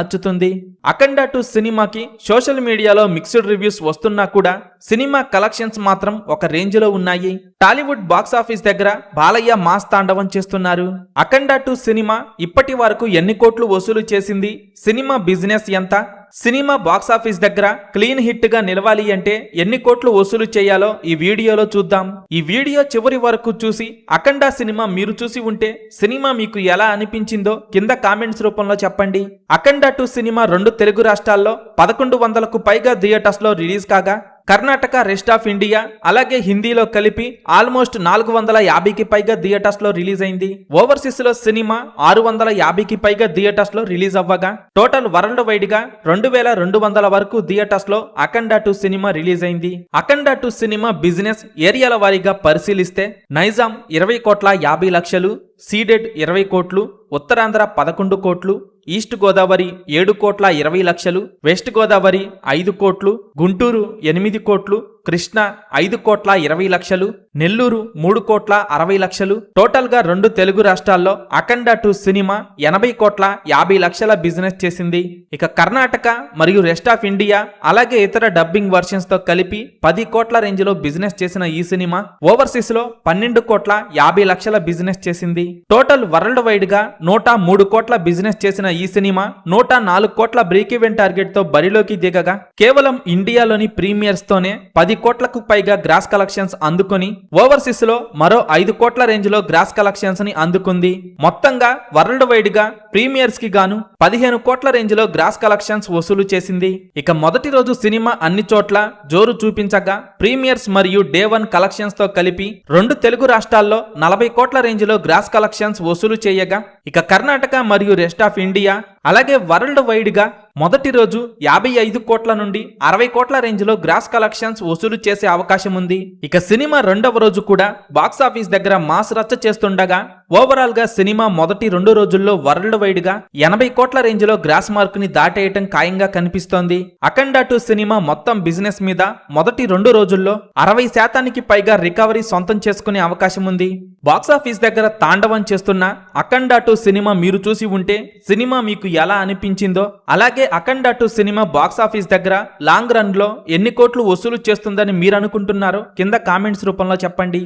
నచ్చుతుంది. అఖండ 2 సినిమాకి సోషల్ మీడియాలో మిక్స్డ్ రివ్యూస్ వస్తున్నా కూడా సినిమా కలెక్షన్స్ మాత్రం ఒక రేంజ్ లో ఉన్నాయి. టాలీవుడ్ బాక్సాఫీస్ దగ్గర బాలయ్య మాస్ తాండవం చేస్తున్నారు. అఖండ 2 సినిమా ఇప్పటి వరకు ఎన్ని కోట్లు వసూలు చేసింది, సినిమా బిజినెస్ ఎంత, సినిమా బాక్సాఫీస్ దగ్గర క్లీన్ హిట్ గా నిలవాలి అంటే ఎన్ని కోట్లు వసూలు చేయాలో ఈ వీడియోలో చూద్దాం. ఈ వీడియో చివరి వరకు చూసి అఖండ సినిమా మీరు చూసి ఉంటే సినిమా మీకు ఎలా అనిపించిందో కింద కామెంట్స్ రూపంలో చెప్పండి. అఖండ 2 సినిమా 2 తెలుగు రాష్ట్రాల్లో 1100కు పైగా థియేటర్స్ లో రిలీజ్ కాగా కర్ణాటక, రెస్ట్ ఆఫ్ ఇండియా అలాగే హిందీలో కలిపి ఆల్మోస్ట్ 450కి పైగా థియేటర్స్ లో రిలీజ్ అయింది. ఓవర్సీస్ లో సినిమా 650కి పైగా థియేటర్స్ లో రిలీజ్ అవ్వగా టోటల్ వరల్డ్ వైడ్ గా 2200 వరకు థియేటర్స్ లో అఖండ 2 సినిమా రిలీజ్ అయింది. అఖండ 2 సినిమా బిజినెస్ ఏరియాల వారీగా పరిశీలిస్తే నైజాం 20,50,00,000, సీడెడ్ 20 కోట్లు, ఉత్తరాంధ్ర 11 కోట్లు, ఈస్ట్ గోదావరి 7,20,00,000, వెస్ట్ గోదావరి 5 కోట్లు, గుంటూరు 8 కోట్లు, కృష్ణా 5,20,00,000, నెల్లూరు 3,60,00,000. టోటల్ గా 2 తెలుగు రాష్ట్రాల్లో అఖండ 2 సినిమా 80,50,00,000 బిజినెస్ చేసింది. ఇక కర్ణాటక మరియు రెస్ట్ ఆఫ్ ఇండియా అలాగే ఇతర డబ్బింగ్ వర్షన్స్ తో కలిపి 10 కోట్ల రేంజ్ లో బిజినెస్ చేసిన ఈ సినిమా ఓవర్సీస్ లో 12,50,00,000 బిజినెస్ చేసింది. టోటల్ వరల్డ్ వైడ్ గా 103 కోట్ల బిజినెస్ చేసిన ఈ సినిమా 104 కోట్ల బ్రేక్ ఈవెన్ టార్గెట్ తో బరిలోకి దిగగా కేవలం ఇండియాలోని ప్రీమియర్స్ తోనే 10 కోట్లకు పైగా గ్రాస్ కలెక్షన్స్ అందుకొని ఓవర్సీస్ లో మరో 5 కోట్ల రేంజ్ లో గ్రాస్ కలెక్షన్స్ ని అందుకుంది. మొత్తంగా వరల్డ్ వైడ్ గా ప్రీమియర్స్ కి గాను 15 కోట్ల రేంజ్ లో గ్రాస్ కలెక్షన్స్ వసూలు చేసింది. ఇక మొదటి రోజు సినిమా అన్ని చోట్ల జోరు చూపించగా ప్రీమియర్స్ మరియు డే 1 కలెక్షన్స్ తో కలిపి 2 తెలుగు రాష్ట్రాల్లో 40 కోట్ల రేంజ్ లో గ్రాస్ కలెక్షన్స్ వసూలు చేయగా ఇక కర్ణాటక మరియు రెస్ట్ ఆఫ్ ఇండియా అలాగే వరల్డ్ వైడ్ గా మొదటి రోజు 55 కోట్ల నుండి 60 కోట్ల రేంజ్ లో గ్రాస్ కలెక్షన్స్ వసూలు చేసే అవకాశం ఉంది. ఇక సినిమా రెండవ రోజు కూడా బాక్సాఫీస్ దగ్గర మాస్ రచ్చ చేస్తుండగా ఓవరాల్ గా సినిమా మొదటి 2 రోజుల్లో వరల్డ్ వైడ్ గా 80 కోట్ల రేంజ్ లో గ్రాస్ మార్క్ ని దాటేయటం ఖాయంగా కనిపిస్తోంది. అఖండ 2 సినిమా మొత్తం బిజినెస్ మీద మొదటి 2 రోజుల్లో 60% పైగా రికవరీ సొంతం చేసుకునే అవకాశం ఉంది. బాక్సాఫీస్ దగ్గర తాండవం చేస్తున్న అఖండ 2 సినిమా మీరు చూసి ఉంటే సినిమా మీకు ఎలా అనిపించిందో అలాగే అఖండ 2 సినిమా బాక్సాఫీస్ దగ్గర లాంగ్ రన్ లో ఎన్ని కోట్లు వసూలు చేస్తుందని మీరు అనుకుంటున్నారో కింద కామెంట్స్ రూపంలో చెప్పండి.